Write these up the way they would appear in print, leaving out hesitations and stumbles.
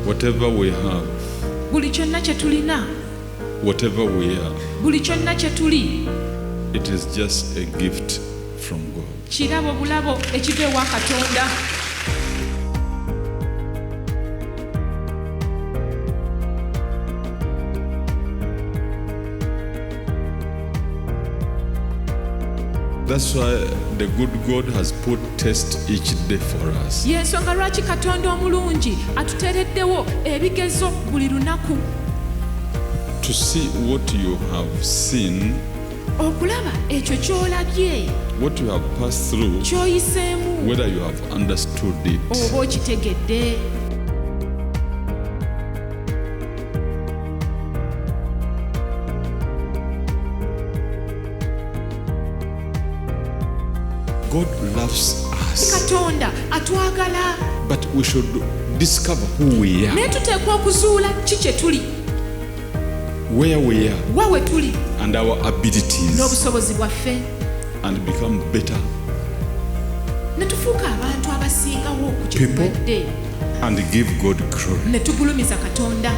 Whatever we have, buli kyonna kye tulina, whatever we are, buli kyonna kye tuli, it is just a gift from God. kirabo bulabo ekiva ewa Katonda. That's why the good God has put test each day for us. Y'ensonga lwaki Katonda omulungi atuteereddewo ebigezo buli lunaku. To see what you have seen, Okulaba ekyo ky'olabye, what you have passed through, ky'oyiseemu, whether you have understood it. oba okitegedde. God loves us, Katonda atwagala, but we should discover who we are, naye tuteekwa okuzuula ki kye tuli, where we are, wa we tuli, and our abilities, n'obusobozi bwaffe, and become better ne tufuuka abantu abasingawo ku kye people tubadde, and give God glory. ne tugulumiza Katonda.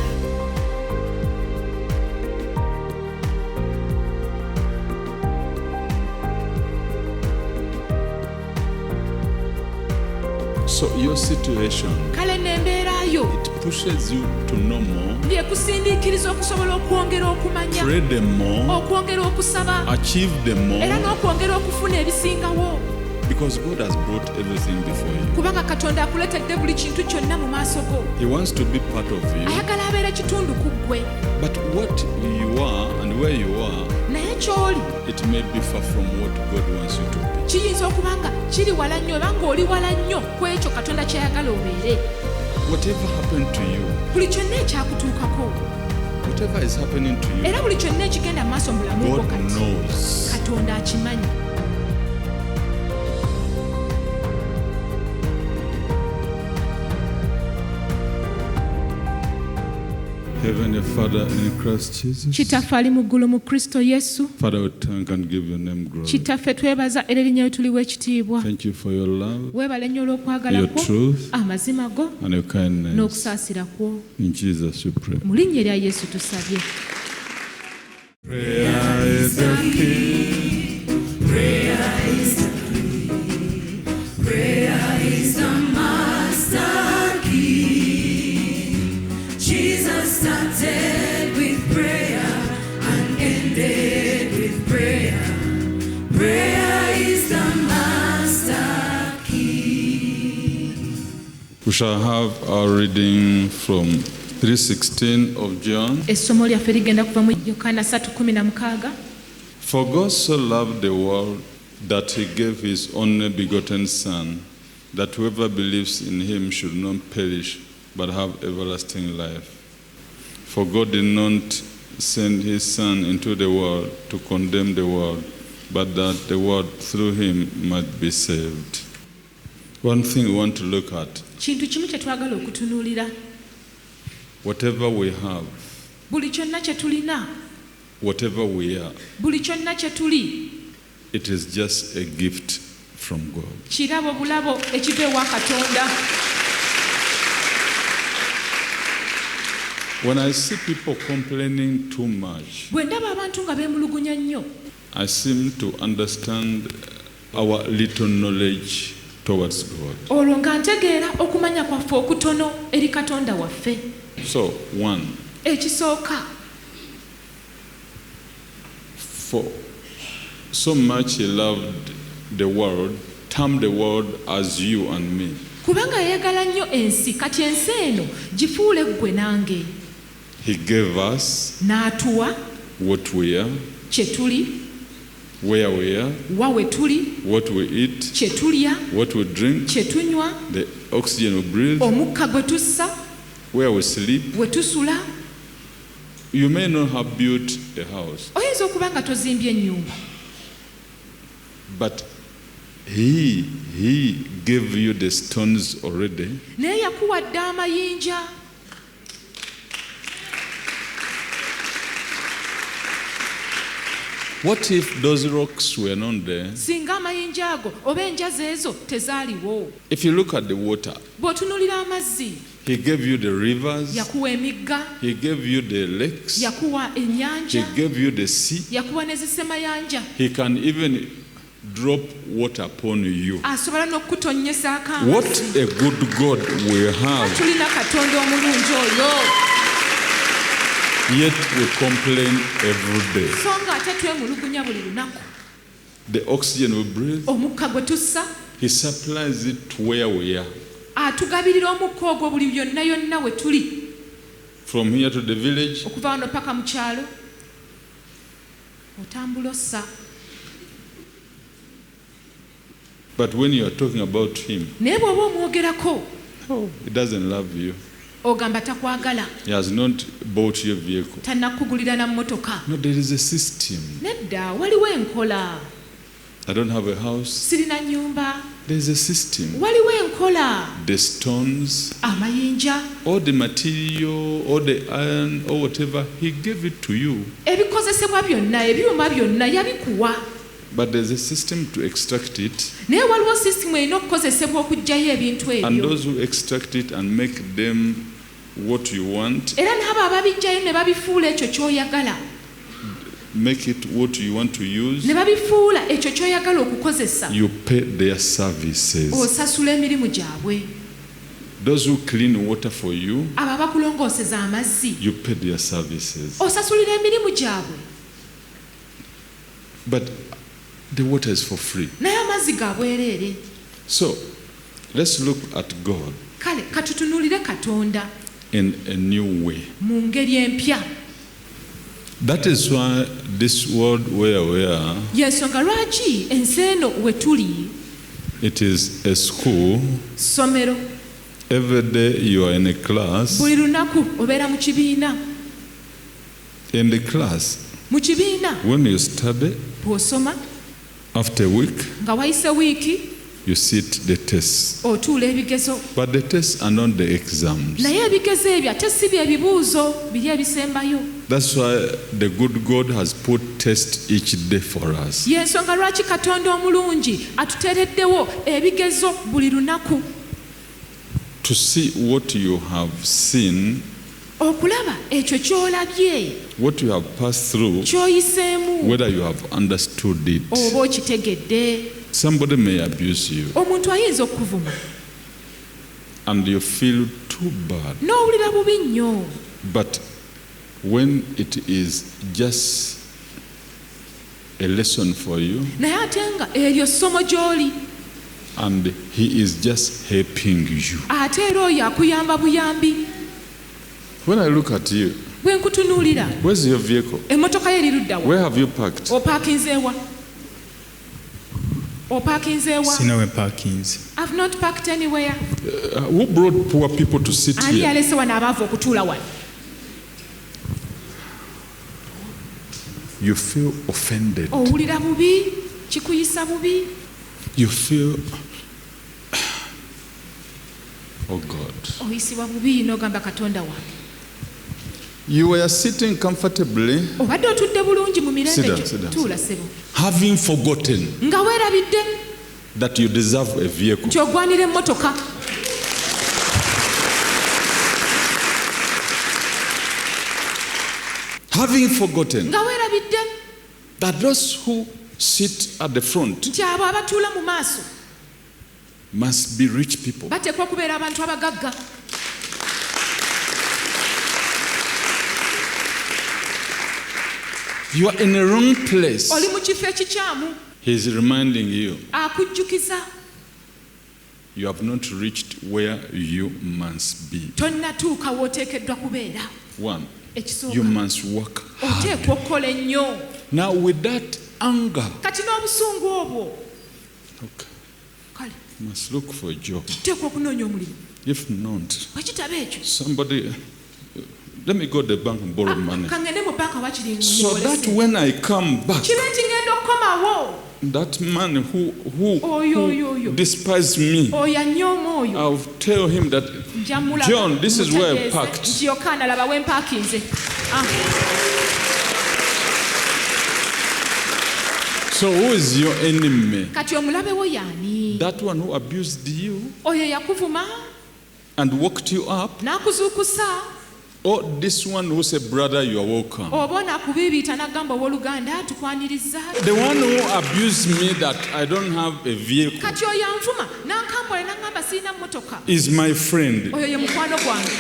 So your situation, Kale n'embeera yo it pushes you to know more, byekusindiikiriza okusobola okwongera okumanya, pray them more, okwongera okusaba, achieve them era more, n'okwongera okufuna ebisingawo, because God has brought everything before you. kubanga Katonda akuleetedde buli kintu kyonna mu maaso go. He wants to be part of you. Ayagala abeere kitundu ku ggwe, But what you are and where you are, naye ky'oli it may be far from what God wants you to be. kiyinza okuba nga kiri wala nnyo oba ng'oli wala nnyo ku ekyo Katonda ky'ayagala obeere. Whatever happened to you, Buli kyonna ekyakutuukako, whatever is happening to you, era buli kyonna ekigenda mu maaso mu bulamu bwo God kati, knows. Katonda akimanyi. Heavenly Father in Christ Jesus, Kitaffe ali mu ggulu mu Kristo Yesu. Father, we thank and give your name glory. Kitaffe twebaza era erinnya lyo tuliwa ekitiibwa. Thank you for your love, Weebale nnyo olw'okwagala your kwo, truth, amazima go and your kindness. n'okusaasira kwo. In Jesus we pray. Mu linnya erya Yesu tusabye. Prayer is the key. Jesus started with prayer and ended with prayer. Prayer is the master key. We shall have our reading from 3:16 of John. Essomo lyaffe ligenda kuva mu Yokaana 3:16. For God so loved the world that he gave his only begotten Son, that whoever believes in him should not perish, but have everlasting life. For God did not send his Son into the world to condemn the world, but that the world through him might be saved. One thing we want to look at, Kintu kimu kye twagala okutunuulira. whatever we have, Buli kyonna kye tulina, whatever we are, buli kyonna kye tuli, it is just a gift from God. kirabo bulabo ekiva ewa Katonda. When I see people complaining too much, Bwe ndaba abantu nga beemulugunya nnyo, I seem to understand our little knowledge towards God. olwo nga ntegeera okumanya kwaffe okutono eri Katonda waffe. So, one, Ekisooka, for so much he loved the world, termed the world as you and me. kubanga yayagala nnyo ensi, kati ensi eno gifuule ggwe nange. He gave us N'atuwa what we are, kye tuli, where we are, wa we tuli, what we eat, kye tulya, what we drink, kye tunywa, the oxygen we breathe, omukka gwe tussa, where we sleep. we tusula. You may not have built a house, Oyinza okuba nga tozimbye ennyumba, but he gave you the stones already. naye yakuwadde amayinja. What if those rocks were not there? singa amayinja ago oba enjazi ezo tezaaliwo. If you look at the water, Bw'otunuulira amazzi, He gave you the rivers, yakuwa emigga, He gave you the lakes, yakuwa ennyanja, He gave you the sea. yakuwa n'ezisemayanja. He can even drop water upon you. Asobola n'okutonyesaako What amazzi. a good God we have. Tulina Katonda omulungi oyo. Yet we complain every day. So nga ate twemulugunya buli lunaku. The oxygen we breathe, Omukka gwe tussa, He supplies it to where we are. atugabirira omukka ogwo buli yonna yonna we tuli. From here to the village, Okuva wano paka mu kyalo, otambula ossa. but when you are talking about Him, Naye bw'oba omwogerako, He doesn't love you. ogamba takwagala, He has not bought your vehicle. tannakugulira na mmotoka. No, there is a system. Nedda, waliwo enkola. I don't have a house. Sirina nnyumba, There is a system. waliwo enkola. The stones, Amayinja, all the material, all the iron, or whatever, He gave it to you. ebikozesebwa byonna, ebyuma byonna yabikuwa. But there's a system to extract it. Naye waliwo sisitimu erina okukozesebwa okuggyayo ebintu And ebyo. those who extract it and make them what you want, Era n'abo ababiggyayo ne babifuula ekyo ky'oyagala. make it what you want to use, Ne babifuula ekyo ky'oyagala okukozesa. you pay their services. Osasula emirimu gyabwe. Those who clean water for you, Abo abakulongooseza amazzi, you pay their services. osasulira emirimu gyabwe. But the water is for free. Naye amazzi ga bwereere. So let's look at God Kale katutunuulire Katonda in a new way. mu ngeri empya. That is why this world where we are, Y'ensonga lwaki ensi eno we tuli, it is a school. ssomero. Every day you are in a class. Buli lunaku obeera mu kibiina. In the class, Mu kibiina when you study, bw'osoma, after a week, nga wayise wiiki, you sit the tests. otuula ebigezo. But the tests are not the exams. Naye ebigezo ebyo ate si bye bibuuzo, biri ebisembayo. That's why the good God has put tests each day for us. Y'ensonga lwaki Katonda omulungi atuteereddewo ebigezo buli lunaku. To see what you have seen, Okulaba ekyo ky'olabye, what you have passed through, ky'oyiseemu, whether you have understood it. oba okitegedde. Somebody may abuse you Omuntu ayinza okuvuma and you feel too bad. n'owulira bubi nnyo. But when it is just a lesson for you Naye ate nga eryo ssomo gy'oli, and He is just helping you. ate era oyo akuyamba buyambi. When I look at you, Bwe nkutunuulira, where's your vehicle? emmotoka ye eri ludda wa? Where have you parked? Opaakinzeewa? Opaakinzeewa? Sina we parkings. I've not parked anywhere. Who brought poor people to sit Ani here? yalese wano abaavu okutuula wano? You feel offended. Owulira bubi, kikuyisa bubi. You feel, oh God. Oyisibwa bubi n'ogamba Katonda wange. You were sitting comfortably, Obadde otudde bulungi mu mirembe Sit down, gyo. sit down. Tuula ssebo. having forgotten Nga weerabidde that you deserve a vehicle. nti ogwanira emmotoka. Having forgotten Nga weerabidde that those who sit at the front nti abo abatuula mu maaso must be rich people. bateekwa okubeera abantu abagagga. You are in a wrong place. Oli mu kifo ekikyamu. He is reminding you, Akujjukiza you have not reached where you must be. tonnatuuka w'oteekeddwa kubeera. One, Ekisooka you must work hard. oteekwa okukola ennyo. Now with that anger, Kati n'obusungu obwo, look, kale you must look for a job. tuteekwa okunoonya omulimu. If not, Bwe kitaba ekyo, somebody, let me go to the bank and borrow money. ka ngende mu banka wakiri So that when I come back, kibe nti ngenda okukomawo. that man Oyo. who despised me, Oyo annyooma oyo. I'll tell him that, Nja mulaba, John, this is where I mutegeeze parked. nti Yokaana laba we mpaakinze. So who is your enemy? kati omulabe wo y'ani? That one who abused you Oyo yakuvuma and woke you up? n'akuzuukusa, Or this one who said, brother, you are welcome? oba n'akubiibiita n'agamba owooluganda tukwaniriza? The one who abused me that I don't have a vehicle Kati oyo anvuma n'ankambula n'aŋŋamba sirina mmotoka, is my friend. oyo ye mukwano gwange.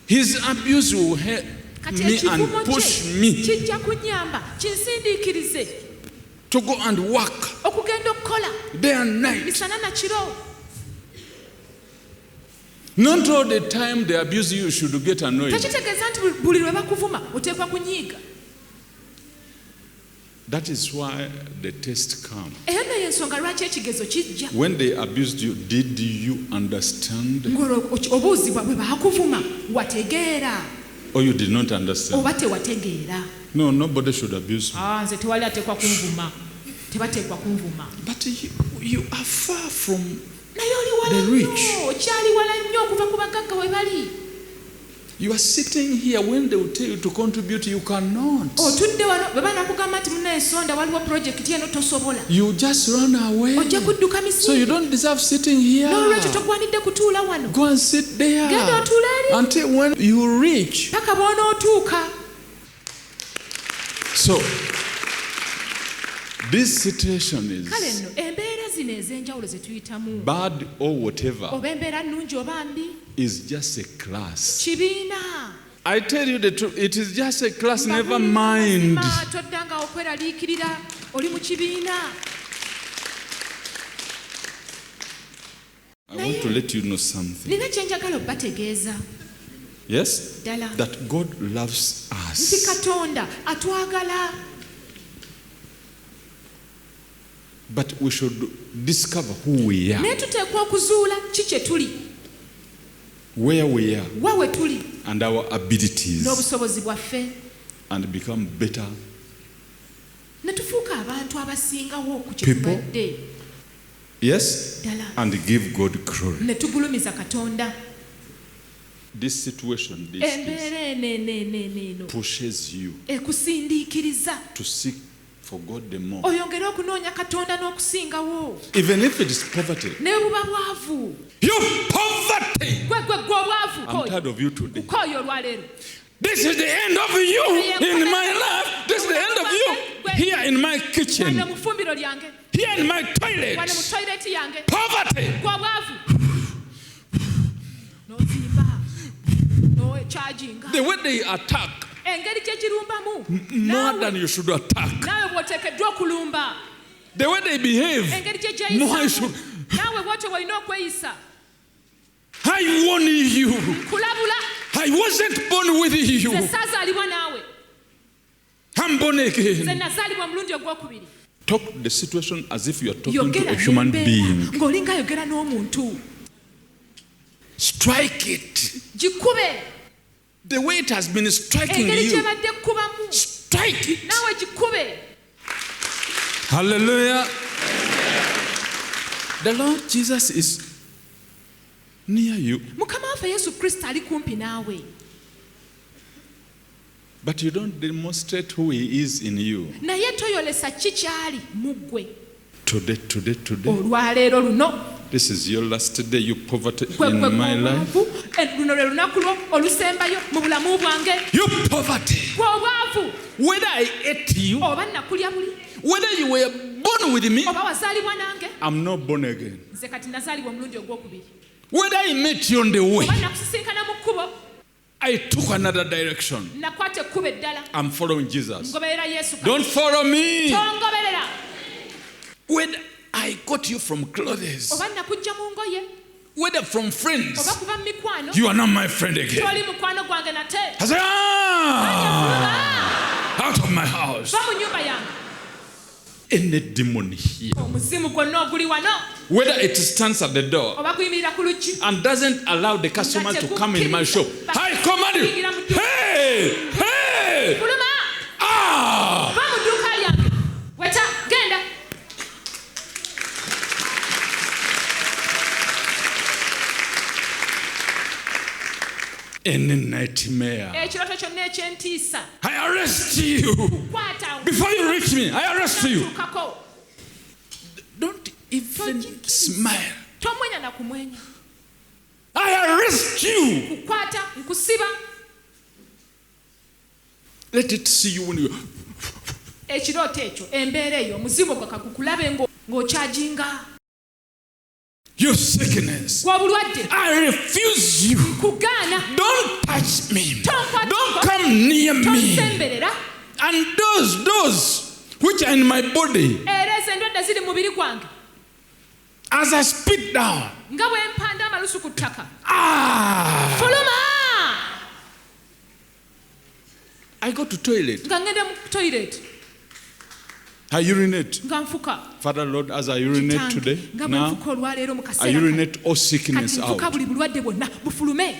His abuse will hurt Kati me ekivumo and push kye me kijja kunnyamba kinsindiikirize to go and work okugenda okukola day and night. misana na kiro. Not all the time they abuse you, you should get annoyed. Tekitegeeza nti buli lwe bakuvuma oteekwa kunyiiga. That is why the test comes. Eyo nno y'ensonga lwaki ekigezo kijja. When they abused you, did you understand? Obuuzibwa bwe baakuvuma wategeera Or you did not understand? oba tewategeera? No, nobody should abuse me. Nze tewali ateekwa kunvuma, tebateekwa kunvuma. But you are far from Naye oli wala the nnyo, rich. okyali wala nnyo okuva ku bagagga we bali. You are sitting here when they will tell you to contribute, you cannot. Otudde wano bwe banakugamba nti munneesonda waliwo projekiti eno tosobola. You just run away. Ojja kudduka So you misinde. don't deserve sitting here. N'olwekyo togwanidde kutuula wano. Go and sit there Genda otuule eri until when you reach. paka bw'onootuuka. So this situation Kale is nno embeera zino ez'enjawulo ze tuyitamu, bad or whatever, oba embeera nnungi oba mbi, is just a class. kibiina. I tell you the truth, it is just a class, never Mbagulira mind. mazima, toddanga okweraliikirira, oli mu kibiina. I want to let you know something. Nina kye njagala okubategeeza Yes? ddala That God loves nti us. Katonda atwagala, But we should discover who we are, naye tuteekwa okuzuula ki kye tuli, where we are, wa we tuli and our abilities, n'obusobozi bwaffe, and become better. ne tufuuka abantu abasingawo ku kye People. tubadde Yes? ddala, And give God glory. ne tugulumiza Katonda. This situation, this Embeera eno pushes you ekusindiikiriza to seek for God the more. oyongere okunoonya Katonda n'okusingawo, Even if it is poverty. ne buba bwavu. You poverty! Gwe obwavu I'm tired of you today. kooyo olwaleero. This is the end of you in my life. This is the end of you here in my Wane kitchen, mu ffumbiro lyange, here in my wane mu toilet. toyireti yange, Poverty! gwe obwavu. N'ozimba, n'okyajinga. The way they attack, Engeri gye girumbamu, more naawe than you should attack. bw'oteekeddwa okulumba. The way they behave, Engeri gye more you gyeyisamu, should. naawe bw'otyo bw'olina okweyisa. I warn you. Kulabula, I wasn't born with you. nze saazaalibwa naawe, I'm born nze again. nazaalibwa mulundi ogwokubiri. Talk the situation as if you are talking to Yogera a human n'embeera being. ng'olinga ayogera n'omuntu. Strike it. Gikube The way it has been striking engeri you. gyebadde kubamu, Strike it. naawe gikube. Hallelujah. The Lord Jesus is near you, Mukama waffe Yesu Kristo ali kumpi naawe, but you don't demonstrate who He is in you. naye toyolesa ki kyali mu ggwe. Today. Olwaleero luno This is your last day, you poverty gwe in my life. obwavu, luno lwe lunaku lwo olusembayo mu bulamu bwange. You poverty. Gwe obwavu, Whether I ate you, oba nakulya buli, whether you were born with me, oba wazaalibwa nange. I'm not born again. Nze kati nazaalibwa omulundi ogwokubiri, Whether I met you on the way, oba nakusisinkana mu kkubo, I took another direction. nakwata ekkubo eddala, I'm following Jesus. ngoberera Yesu. Don't follow me. Tongoberera, Whether I got you from clothes, oba nakujja mu ngoye, whether from oba friends, kuva mu mikwano, you are not my friend again. toli mukwano gwange nate. I said, out of my house. Va mu nnyumba yange. Any demon here, Omuzimu gwonna oguli wano, whether it stands at the door oba kuyimirira ku luggi, and doesn't allow the customers to come in my shop, I command you, hey, fuluma, ah, va mu dduuka lyange, weta, genda. any nightmare. ekirooto kyonna eky'entiisa I arrest you. kwata Before you reach me, I arrest you. tukako Don't even smile. tomwenya na kumwenya I arrest you. kukwata nkusiba Let it see you when you. ekirooto ekyo embeera eyo omuzimu gwo kakukulabe ng'okyajinga Your sickness. gw'obulwadde I refuse you. kugaana Don't touch me. Tonkwata. Don't come near me. tonsemberera And those which are in my body, era ezo endwadde ziri mu mubiri gwange as I spit down, nga bwe mpanda amalusu ku ttaka fuluma. I go to toilet. nga ngenda mu toilet I urinate. nga nfuka Father Lord, as I urinate today, nga bwe now nfuka olwaleero mu I kaseera urinate all kati sickness nfuka out. buli bulwadde bwonna bufulume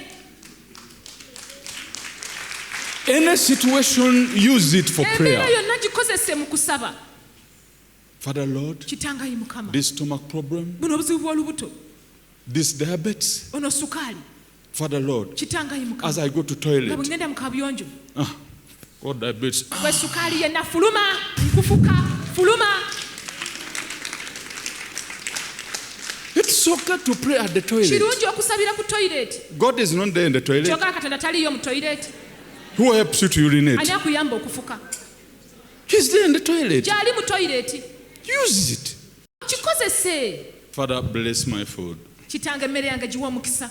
Any situation, use it for embeera prayer. yonna gikozese mu kusaba Father Lord, kitangayi mukama this stomach problem, buno obuzibu bw'olubuto this diabetes, ono sukaali Father Lord, kitangayi mukama as I go to nga toilet, bwe ngenda mu kabuyonjo what diabetes? bwe sukaali yenna fuluma nkufuka fuluma It's okay to pray at the toilet. kirungi okusabira ku toilet God is not there in the toilet. kyokka katonda taliyo mu toilet Who helps you to urinate? ani akuyamba okufuka He's there in the toilet. gyali mu toilet Use it. kikozese Father, bless my food. kitanga emmere yange giwa omukisa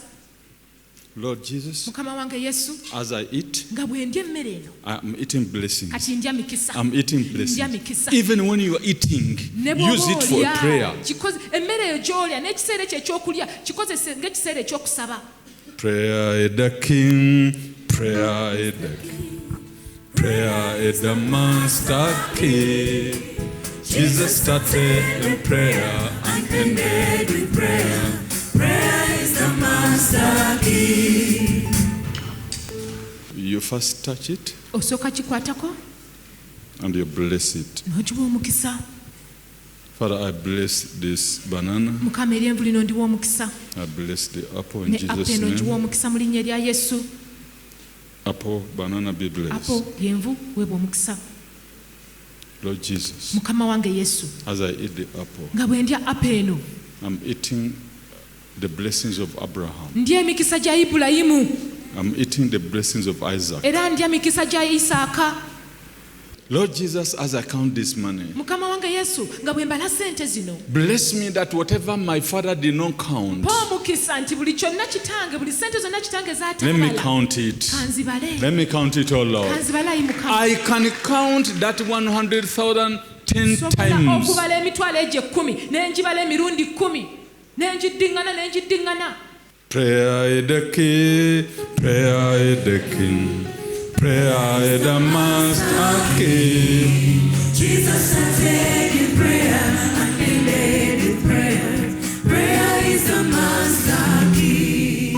Lord Jesus, mukama wange yesu as I eat, nga bwe ndya emmere eno I'm eating blessings. kati ndya mikisa I'm eating ndya blessings. mikisa Even when you are eating, ne use it for bw'oba prayer. olya emmere eyo gy'olya n'ekiseera ekyo ekyokulya kikozese ng'ekiseera ekyokusaba Prayer is the king. Prayer is the king. Prayer is the master key. Jesus started in prayer and ended with prayer. Prayer is the master key. You first touch it osooka kikwatako and you bless it. n'ogiwa omukisa Father, I bless this banana. mukama eryenvu lino ndiwa omukisa I bless the apple in ne apo Jesus' eno giwa name. omukisa mu linnya erya yesu Apple, banana be blessed. apo yenvu weebwa omukisa Lord Jesus, mukama wange yesu as I eat the apple, nga bwe ndya apo eno I'm eating the blessings of Abraham. ndya emikisa gya ibulayimu I'm eating the blessings of Isaac. era ndya mikisa gya isaaka Lord Jesus, as I count this money, mukama wange yesu nga bwe mbala sente zino bless me that whatever my father did not count, mpa omukisa nti buli kyonna kitange buli sente zonna kitange let me zaatabala count it. kanzibale Let me count it, oh Lord. kanzibalayi mukama I can count that 100,000 10 sobola times. okubala emitwalo egyo 10 n'engibala emirundi 10 n'engiddiŋŋana Prayer is the key, prayer is the king, prayer is the master key. Jesus started in prayer and ended with prayer. Prayer is the master key.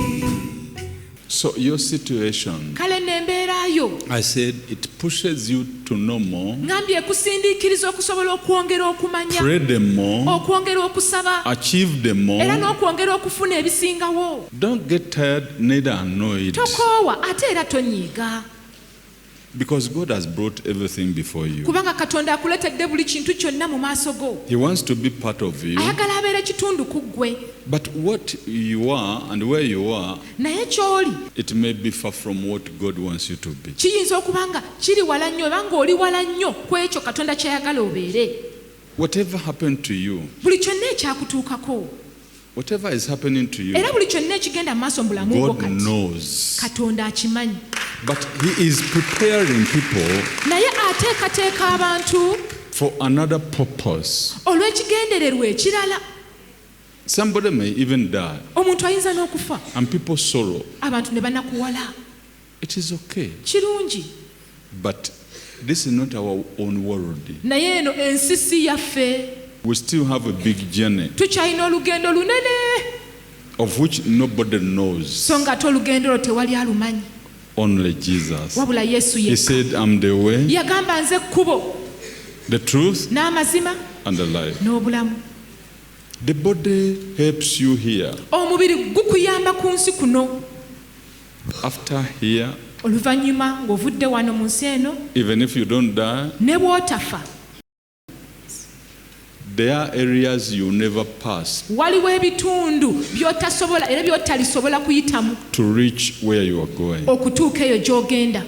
So your situation, kale n'embeera yo I said, it pushes you to know more, ngambye ekusindiikiriza okusobola okwongera okumanya pray the more, okwongera okusaba achieve the era more. n'okwongera okufuna ebisingawo Don't get tired, neither annoyed, tokoowa ate era tonyiiga because God has brought everything before you. kubanga katonda akuleetedde buli kintu kyonna mu maaso go He wants to be part of you, ayagala abeera kitundu ku ggwe but what you are and where you are, naye ky'oli it may be far from what God wants you to be. kiyinza okuba nga kiri wala nnyo oba ng'oli wala nnyo ku ekyo katonda ky'ayagala obeere Whatever happened to you, buli kyonna ekyakutuukako whatever is happening to you, era buli kyonna ekigenda mu maaso mu bulamu bwo God kati knows. katonda akimanyi But He is preparing people naye ateekateeka abantu for another purpose. olw'ekigendererwa ekirala Somebody may even die omuntu ayinza n'okufa and people sorrow. abantu ne banakuwala It is okay. kirungi But this is not our own world. naye eno ensi si yaffe We still have a big journey tukyalina olugendo lunene of which nobody knows, so nga ate olugendo olwo tewali alumanyi only Jesus. wabula yesu He yekka said, I'm the way, yagamba nze ekkubo the truth, n'amazima and the life. n'obulamu The body helps you here. omubiri gukuyamba ku nsi kuno After here, oluvannyuma ng'ovudde wano mu nsi eno even if you don't die, ne bw'otafa there are areas you never pass waliwo ebitundu by'otasobola era by'otalisobola kuyitamu to reach where you are going. okutuuka eyo gy'ogenda.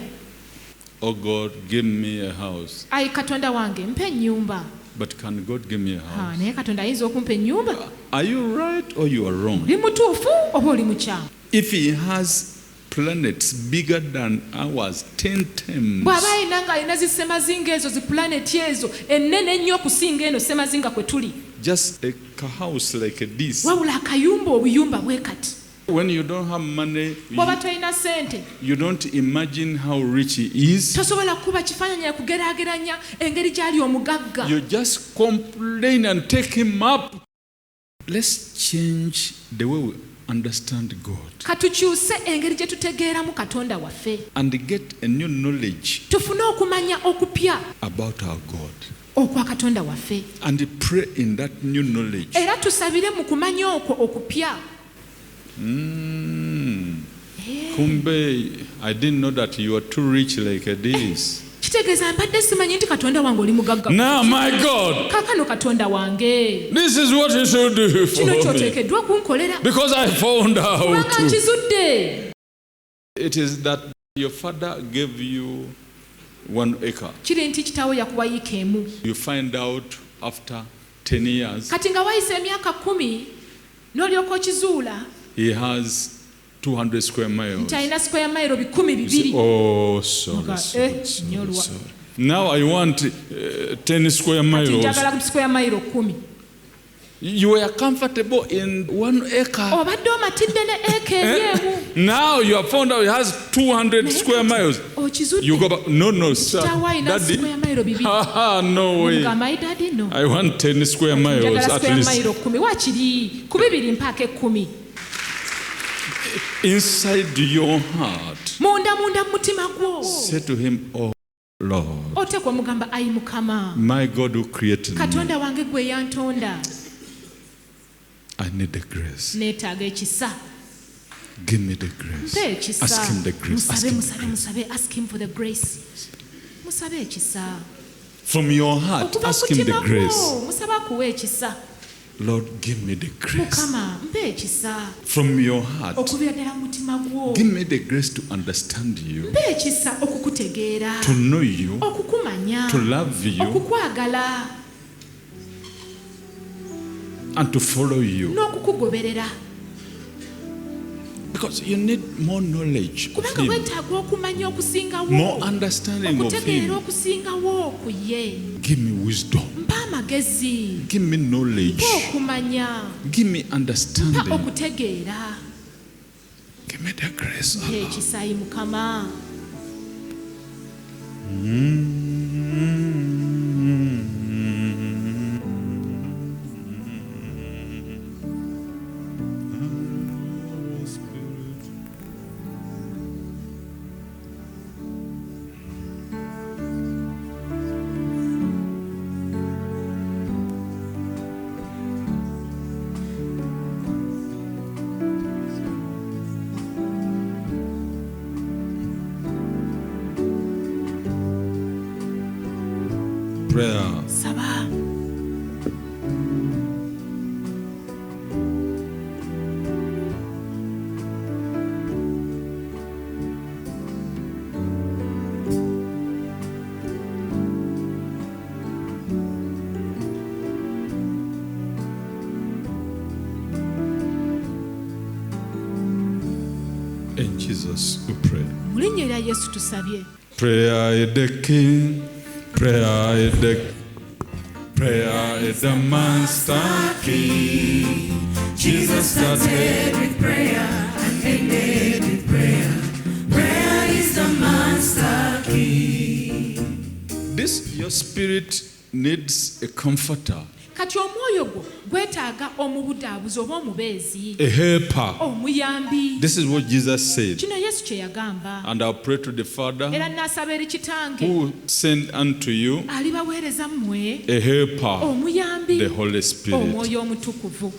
Oh God, give me a house. Ayi Katonda wange mpa ennyumba. But can God give me a house? Naye Katonda ayinza okumpa ennyumba. Are you right or you are wrong? Oli mutuufu oba oli mukyamu? If he has planets bigger than ours 10 times, bw'aba ayina ng'alina zisemazinga ezo ziplaneti ezo ennene ennyo okusinga eno semazinga kwe tuli, just a house like this, wabula akayumba obuyumba bwe kati. when you don't have money, bw'oba tolina ssente you don't imagine how rich he is. tosobola kuba kifaananyi okugeraageranya engeri gy'ali omugagga. You just complain and take him up. Let's change the way we understand God katukyuse engeri gye tutegeeramu Katonda waffe, and get a new knowledge tufune okumanya okupya about our God, okwa Katonda waffe, and pray in that new knowledge. era tusabire mu kumanya okwo okupya. Kumbe, I didn't know that you are too rich like this. Kitegeeza mbadde simanyi nti Katonda wange oli mugagga. Now, my God, Kaakano Katonda wange, this is what you should do for kino me, kyoteekeddwa kunkolera because I found kubanga out. nkizudde. It is that your father gave you 1 acre. Kiri nti kitaawo yakuwa yiika emu, You find out after 10 years kati nga wayise emyaka 10 n'olyoka okizuula he has 200 square miles. nti alina sikweya mayiro 200. Oh, sorry, Nga, sorry, nyolwa. sorry. Now I want 10 square Kati miles. njagala sikweya mayiro 10. You were comfortable in 1 acre. Obadde omatidde ne eka ebyemu. Now you have found out he has 200 square miles. You Okizudde go back. No, sir. kitaawo alina Daddy. sikweya mayiro 2. No way. Nga my daddy no. I want 10 square miles Njagala at sikweya least. mayiro 10. Wakiri ku 2 mpaaka 10. Inside your heart, Munda mu mutima gwo say to him, oh Lord, oteekwa omugamba ayi Mukama, my God who created me, Katonda wange gwe yantonda, I need the grace. neetaaga ekisa. Give me the grace. Mpe ekisa. Ask him the grace. Ask him the grace. musabe. Ask him for the grace. Musabe ekisa. From your heart, Okuva ask mu him the mutima grace. gwo musabe akuwa ekisa. Lord, give me the grace. Mukama mpe ekisa. From your heart, Okubira ddala mu mutima gwo give me the grace to understand you, mpe ekisa okukutegeera, to know you, okukumanya, to love you, okukwagala and to follow you. n'okukugoberera. Because you need more knowledge of Kubanga him, weetaaga okumanya okusingawo, more understanding of okutegeera him. okusingawo ku ye. Give me wisdom. Mpa amagezi, Give me knowledge. mpa okumanya, Give me mpa understanding. okutegeera. Give me the grace. Mpa ekisa Ayi Mukama. Prayer. Saba. In Jesus we pray. Mu linnya erya Yesu tusabye. Prayer is the king. Prayer is the master key. Jesus started with prayer and ended with prayer. Prayer is the master key. this. Your spirit needs a comforter, Kati omwoyo gwo gwetaaga omubudaabuzi oba omubeezi, a helper. omuyambi. This is what Jesus said. Kino Yesu kye yagamba. And I'll pray to the Father Era n'asaba eri Kitange who sent unto you alibaweereza mmwe a helper, omuyambi, the Holy Spirit. omwoyo omutukuvu.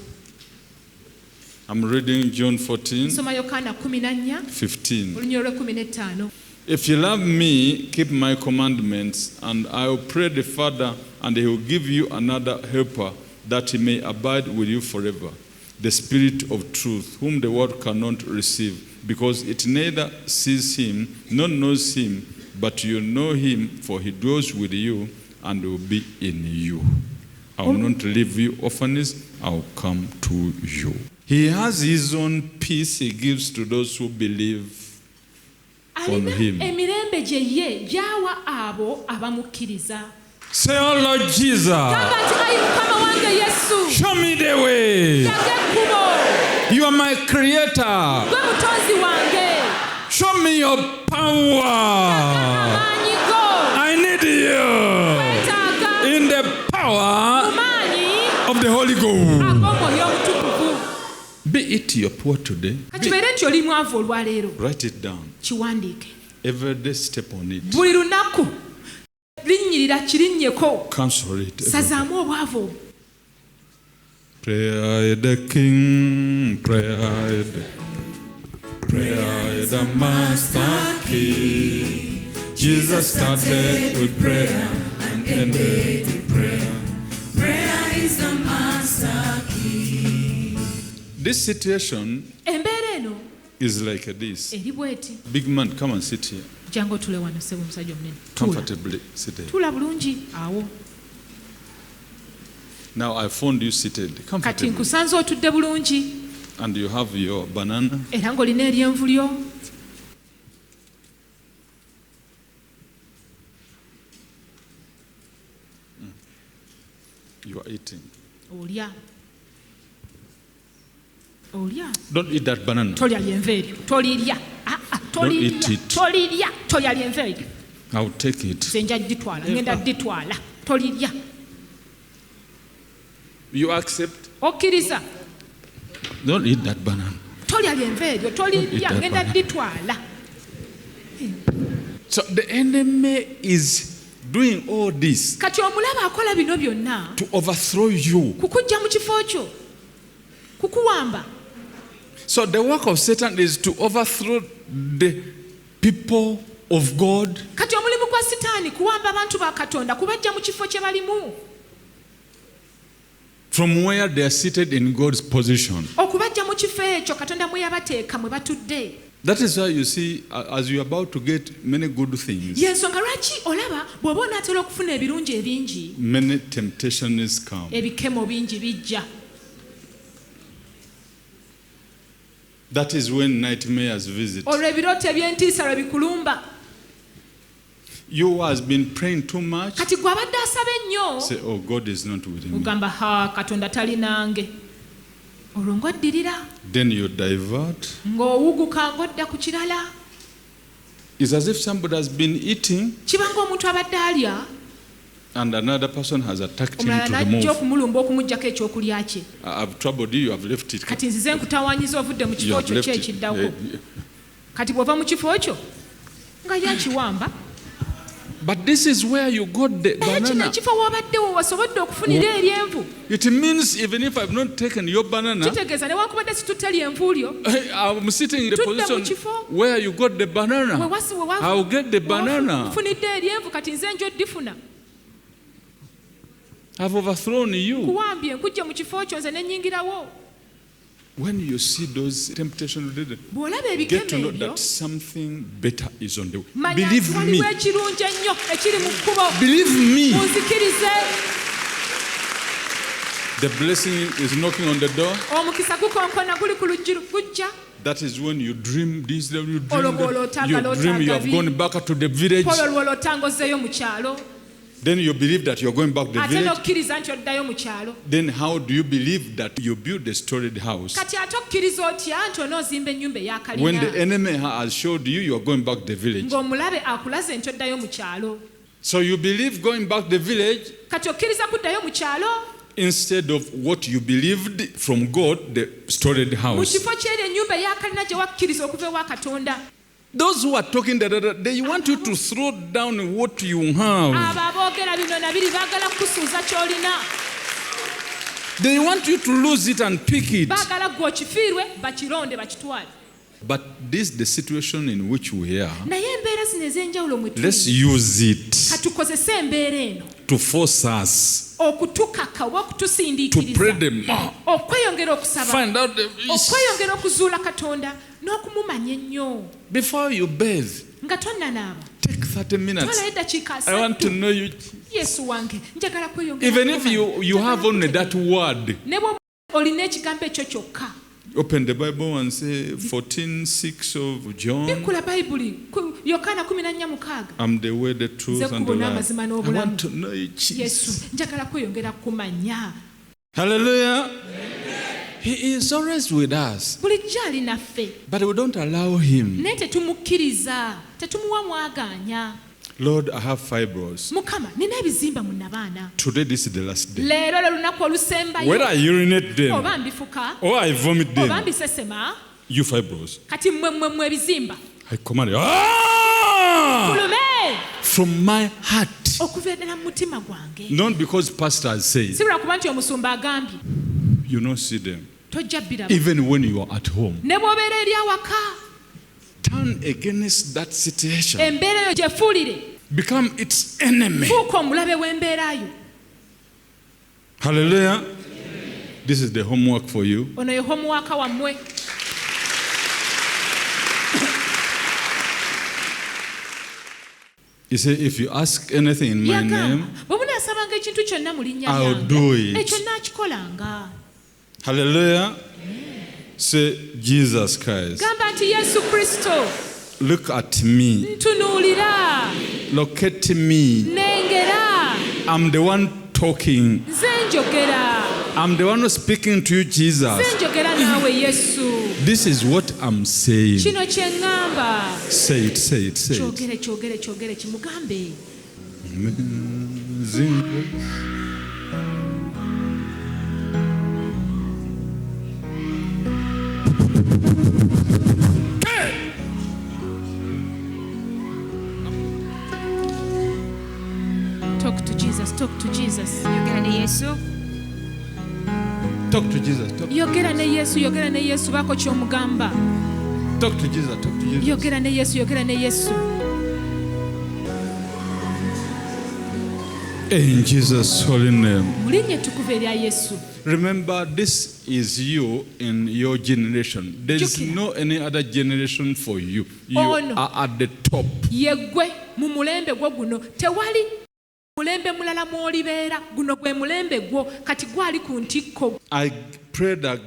I'm reading John 14, nsoma yokaana 14 15. olunyiro lwe 15. If you love me, keep my commandments, and I will pray the Father, and he will give you another helper, that he may abide with you forever. The Spirit of truth, whom the world cannot receive, because it neither sees him nor knows him, but you know him, for he dwells with you and will be in you. I will not leave you orphans, I will come to you. He has his own peace he gives to those who believe on him. Emirembe gye ye gy'awa abo abamukkiriza. Say, oh Lord Jesus, Gamba nti ayi Mukama wange Yesu, show me the way. yage ekkubo, You are my creator. gwe mutonzi wange, Show me your power. amaanyi go, I need you ntaaga in the power mu maanyi of the Holy Ghost. ag'omwoyo omutukuvu. Be it your poor today. Kakibeere nti oli mwavu olwaleero, Write it down. kiwandiike. Every day step on it. Buli lunaku linnyirira kirinnyeko, Cancel it. sazaamu obwavu obwo. Prayer the King, prayer the Master Key. Jesus started with prayer and ended with prayer. Prayer is the master key. This situation Embeera eno is like this. eri bweti. Big man, come and sit here. Jangu otule wano ssebo omusajja omunene. Tuula. Comfortably sit here. Tuula bulungi awo. Now I found you seated Kati comfortably. nkusanze otudde bulungi And you have your banana. era ng'olina eryenvu lyo. You are eating. Olya. Olya. Don't eat that banana. Tolya lyenvu eryo. Tolirya. Don't eat Tolirya. it. Tolirya. Tolya lyenvu eryo. I'll take it. Nze nja dditwala. Ngenda dditwala. Tolirya. You accept? Okkiriza. Don't eat that banana. Tolya lyenvu eryo. Tolirya. that Ngenda banana. dditwala. So the enemy is doing all this Kati omulaba akola bino byonna to overthrow you. kukuggya mu kifo kyo. Kukuwamba. So the work of Satan is to overthrow the people of God, Kati omulimu gwa Sitaani kuwamba abantu ba Katonda kubaggya mu kifo kye balimu. from where they are seated in God's position. Okubaggya mu kifo ekyo Katonda mwe yabateeka mwe batudde. That is why you see, as you are about to get many good things, Y'ensonga lwaki olaba bw'oba onaatera okufuna ebirungi ebingi, many temptations come. ebikemo bingi bijja. That is when nightmares visit. Olwo ebirooto eby'entiisa lwe bikulumba. You who has been praying too much, Kati gwe abadde asaba ennyo say, oh, God is not with me. ogamba Katonda tali nange. Olwo ng'oddirira Then you divert. ng'owuguka ng'odda ku kirala. It's as if somebody has been eating Kiba ng'omuntu abadde alya and another person has attacked him omulala to n'ajja remove. okumulumba okumuggyako ekyokulya kye. I've troubled you, you have left it. Kati nzize nkutawaanyiza ovudde mu You kifo have kyo left ki it. ekiddako. Kati bw'ova mu kifo kyo nga yakiwamba. But this is where you got the Naye kino banana. ekifo w'obaddewo wasobodde okufunira eryenvu. It means even if I've not taken your banana, Kitegeeza newankubadde situtte lyenvu lyo, I'm sitting in the Tudde mu position kifo. where you got the we banana. wasi we I'll get the banana. wafunidde eryenvu kati nze njo ddifuna. I've overthrown you. Kuwambye nkujje mu kifo kyo nze ne nnyingirawo. When you see those temptations, Bw'olaba get to ebikemo know ebyo, that something better is on the way. manya Believe nti me. waliwo ekirungi ennyo ekiri mu kkubo. Believe me. Munzikirize. The blessing is knocking on the door. Omukisa gukonkona guli ku luggi gujja. That is when you dream this, you dream Olwo that. bw'olootanga You dream you have lootanga gone back to the village. Polo lw'olootanga ozzeeyo mu kyalo. Then you believe that you're going back to the Ate village. n'okkiriza nti oddayo mu kyalo. Then how do you believe that you build a storied house? Kati ate okkiriza otya nti onoozimba ennyumba When the eyakalina. enemy has showed you, you are going back to the village. Ng'omulabe akulaze nti oddayo mu kyalo. So you believe going back to the village Kati okkiriza kuddayo mu kyalo instead of what you believed from God, the storied mu house. kifo ky'eri ennyumba eyakalina gye wakkiriza okuva ewa Katonda. Those who are talking, they want you to throw down what you have. Abo aboogera bino nabiri baagala kukusuuza ky'olina. They want you to lose it and pick it. baagala gwe okifiirwe bakironde bakitwale. But this is the situation in which we are. Naye embeera zino ez'enjawulo mwe Let's tuli, use it katukozese embeera eno to force us okutukaka oba to pray okutusindiikiriza the more. okweyongera okusaba, Find out okweyongera okuzuula Katonda n'okumumanya ennyo. before you bathe. Nga tonnanaaba Take 30 minutes. twalayo eddakiika I want to 3. know you. Yesu wange njagala kweyongera Even if okumanya. you have only that word, ne bw'oba olina ekigambo ekyo kyokka, open the Bible and say 14:6 of John. bikkula bayibuli Yokaana 14:6. I'm the way, the truth, Nze and the kubona life. amazima I n'obulamu. want to know you, Yesu Jesus. njagala kweyongera kumanya. Hallelujah. He is always with us, Bulijjo ali naffe but we don't allow him. naye tetumukkiriza, tetumuwa mwagaanya. Lord, I have fibroids. Mukama nina ebizimba mu nabaana, Today, this is the last day. leero lwe lunaku olusembayo, Whether I urinate oba them mbifuka or I vomit oba them, mbisesema, you fibroids, kati mmwe ebizimba I command you. Ah! kulume From my heart. okuva ddala mu mutima gwange. Not because pastor says, Si lwa kuba nti omusumba agambye you don't see them. tojja biraba, Even when you are at home. ne bw'obeera eri awaka, Turn against that situation. embeera eyo gyefuulire, Become its enemy. fuuka omulabe w'embeerayo. Hallelujah. This is the homework for you. Ono ye homuwaaka wammwe. You say, if you ask anything in my Yagamba name, bwe munaasabanga ekintu kyonna mu linnya I'll lyange, do it. ekyo nnaakikolanga. hallelujah. Say, Jesus Christ, Gamba nti Yesu Kristo, look at me. ntunuulira, Locate me. nnengera, I'm the one talking. nze njogera, I'm the one who's speaking to you, nze Jesus. njogera naawe Yesu. This is what I'm saying. Kino kye ŋŋamba. Say it, say it, say it. Kyogere kimugambe. Amazing grace. Talk to Jesus, talk to Jesus. Yogera ne Yesu. Talk to Jesus. Yogera ne Yesu, yogera ne Yesu, baako ky'omugamba. Talk to Jesus. Talk to Jesus. Yogera ne Yesu, yogera ne Yesu. In Jesus' holy name. Mu linnya ettukuvu erya Yesu. Remember, this is you in your generation. There is Jukira. no any other generation for you. You Oh, no. are at the top. Yeggwe mu mulembe gwo guno tewali mulembe mulala mw'olibeera, guno gwe mulembe gwo, kati gwali ku ntikko. I pray that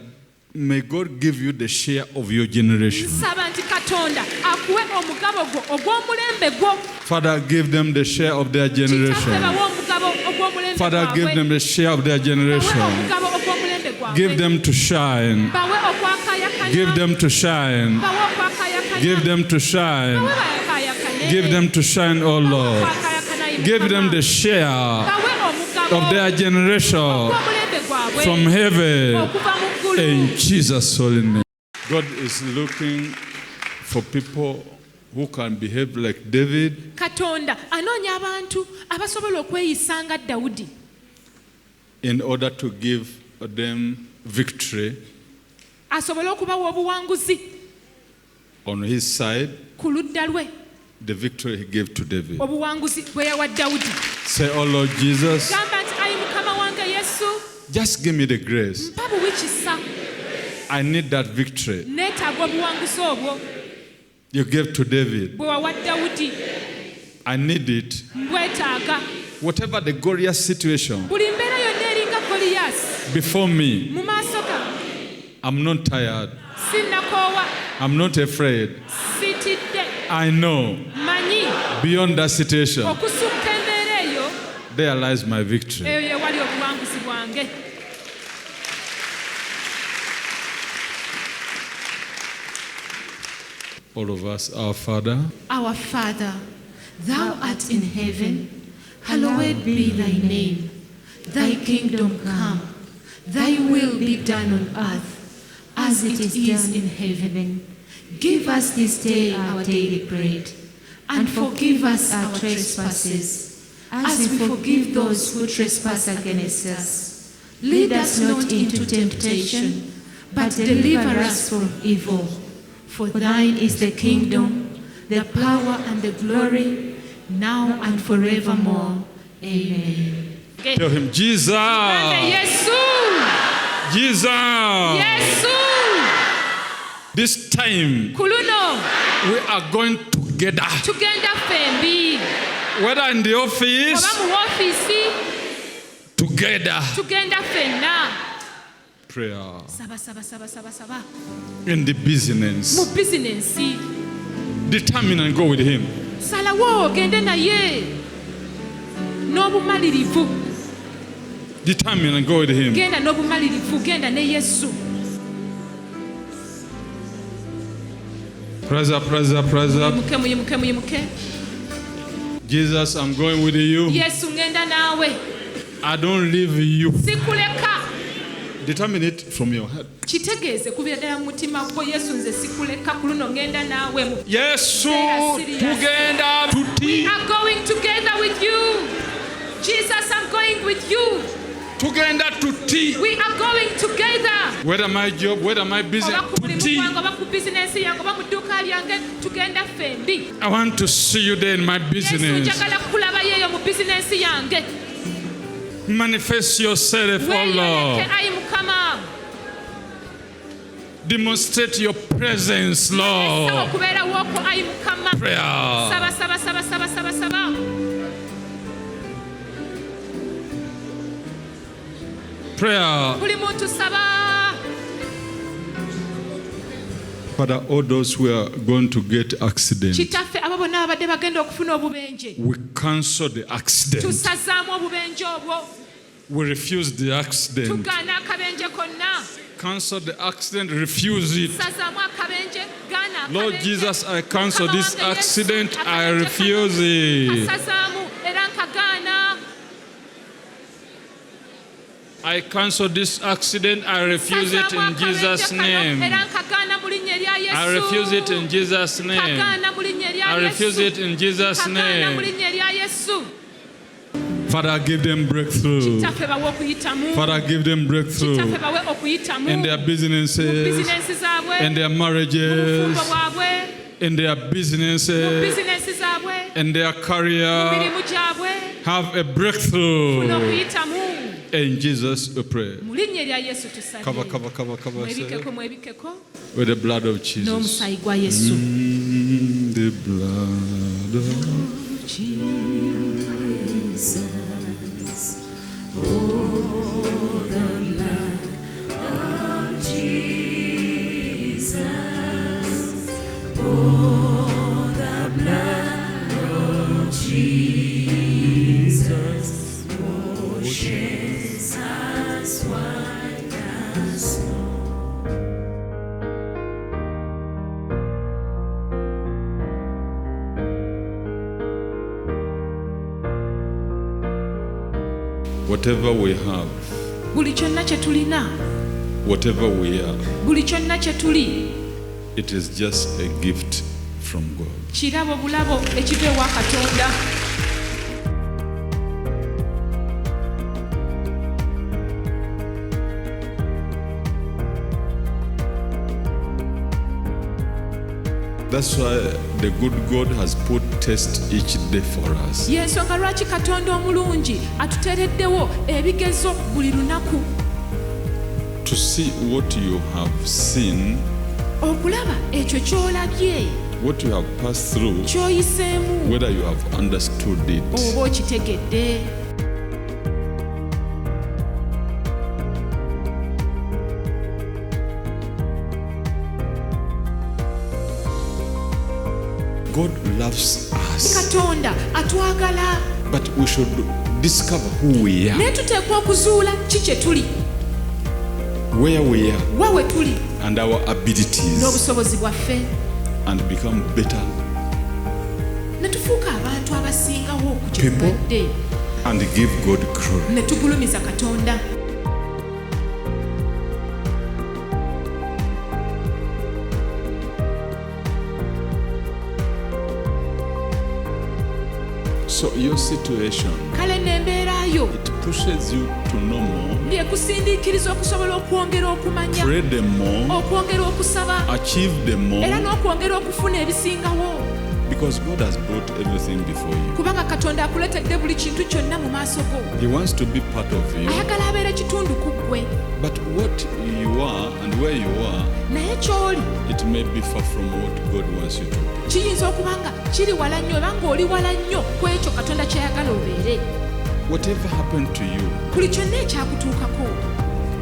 may God give you the share of your generation. Nsaba nti Katonda akuwe omugabo gwo ogw'omulembe gwo. Father, give them the share of their Kitaffe generation. bawe omugabo ogw'omulembe Father, give gwabwe. them the share of their Bawe generation. omugabo ogw'omulembe gwabwe. Give them to shine. Bawe okwakaayakana. Give them to shine. Bawe okwakaayakana. Give them to Bawe shine. bayakaayakane. Give them to shine, oh Lord. Okwakaayakana Give them the Mukama. share Bawe omugabo of their generation ogw'omulembe gwabwe. from heaven. Okuva mu ggulu. In Jesus' holy name. God is looking for people who can behave like David, Katonda anoonya abantu abasobola okweyisa nga Dawudi in order to give them victory asobole okubawa obuwanguzi on his side, ku ludda lwe, the victory he gave to David. obuwanguzi bwe yawa Dawudi. Say, oh Lord Jesus, Gamba nti ayi Mukama wange Yesu, just give me the grace. mpa buwikisa, I need that victory neetaaga obuwanguzi obwo you gave to David. bwe wawa Dawudi, I need it. mbwetaaga. Whatever the glorious situation Buli mbeera yonna eringa Goliyasi before me, mu maaso gange, I'm not tired. sinnakoowa, I'm not afraid. siitidde, I know manyi beyond that situation, okusukka embeera eyo, there lies my victory. eyo ye wali obuwanguzi bwange. All of us, our Father, Our Father, thou art in heaven, hallowed be thy name. Thy kingdom come, thy will be done on earth as it is in heaven. Give us this day our daily bread, and forgive us our trespasses, as we forgive those who trespass against us. Lead us not into temptation, but deliver us from evil. For thine is the kingdom, the power and the glory, now and forevermore. Amen. Tell him, Jesus. Yesu! Jesus. Yesu! This time Kuluno, we are going together. tugenda fembi. Whether in the Oba office, mu woofiisi, together. tugenda ffenna. Prayer. Saba, saba, saba, saba, saba. In the Mu business. bizinensi. Determine and go with him. Salawo ogende naye. N'obumalirivu. Determine and go with him. Genda n'obumalirivu. Genda ne Yesu. Praise up, praise up, praise up. Muyimuke. Jesus, I'm going with you. Yesu ngenda naawe. I don't leave you. Sikuleka. Determine it from your head. Kitegeeze kubira ddala mu mutima gwo. Yesu nze sikuleka, ku luno ngenda naawe. Yesu, tugenda tuti. I'm going together with you. Jesus, I'm going with you. Tugenda tuti. We are going together. Whether my job, whether my business, Oba ku mulimu tuti. gwange, oba ku bizinensi yange, oba mu dduuka lyange, tugenda fembi. I want to see you there in my Yesu business. njagala kukulabayo eyo mu bizinensi yange. Manifest yourself, oh Weeyoleke Lord. ayi Mukama. Demonstrate your presence, Saba Lord. okubeerawo okwo ayi Mukama. Prayer. Saba. Prayer. Buli muntu saba. Father, all those who are going to get accident, Kitaffe abo bonna abadde bagenda okufuna obubenje. we cancel the accident. Tusazaamu obubenje obwo. We refuse the accident. Tugaana akabenje konna. Cancel the accident, refuse it. Tusazaamu akabenje, gaana akabenje. Lord Jesus, I cancel Mukama this wange Yesu, accident. I akabenje refuse kano it. kasazaamu era nkagaana. I cancel this accident. I refuse it Sazaamu in Jesus' akabenje kano name. era nkagaana mu linnya erya Yesu. I refuse it in Jesus' name. Nkagaana mu linnya erya I refuse Yesu. it in Jesus' Nkagaana mu name. linnya erya Yesu. Father, give them breakthrough. Kitaffe bawe okuyitamu. Father, give them breakthrough Kitaffe bawe okuyitamu. in their Mu businesses, bizinensi zaabwe. in their Mu marriages, bufumbo bwabwe. in their Mu businesses, bizinensi zaabwe. in their Mu career. mirimu gyabwe. Have a Funa breakthrough. okuyitamu. In Jesus, we pray. Mu linnya erya Yesu tusabye. Cover Mwebikeko, mwebikeko with the blood of Jesus. n'omusaayi gwa Yesu. The blood of whatever we have, Buli kyonna kye tulina, whatever we are, buli kyonna kye tuli, it is just a gift from God. kirabo bulabo ekiva ewa Katonda. That's why the good God has put test each day for us. Y'ensonga lwaki Katonda omulungi atuteereddewo ebigezo buli lunaku To see what you have seen, okulaba ekyo ky'olabye, what you have passed through, ky'oyiseemu, whether you have understood it. oba okitegedde. God loves us, Katonda atwagala, but we should discover who we are, naye tuteekwa okuzuula ki kye tuli, where we are, wa we tuli, and our abilities, n'obusobozi bwaffe, and become better ne tufuuka abantu abasingawo ku kye People. tubadde, and give God glory. ne tugulumiza Katonda. So your situation, kale n'embeera yo it pushes you to know more, ng'ekusindiikiriza okusobola okwongera okumanya, pray the more, okwongera okusaba, achieve the era more, n'okwongera okufuna ebisingawo. because God has brought everything before you. Kubanga Katonda akuletedde buli kintu kyonna mu maaso go. He wants to be part of you. Ayagala abeere kitundu ku ggwe. But what you are and where you are, Naye ky'oli it may be far from what God wants you to be. kiyinza okuba nga kiri wala nnyo oba ng'oli wala nnyo ku ekyo Katonda ky'ayagala obeere. Whatever happened to you, Buli kyonna ekyakutuukako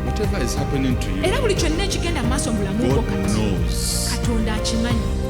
whatever is happening to you, era buli kyonna ekigenda mu maaso mu bulamu bwo God kati knows. Katonda akimanyi.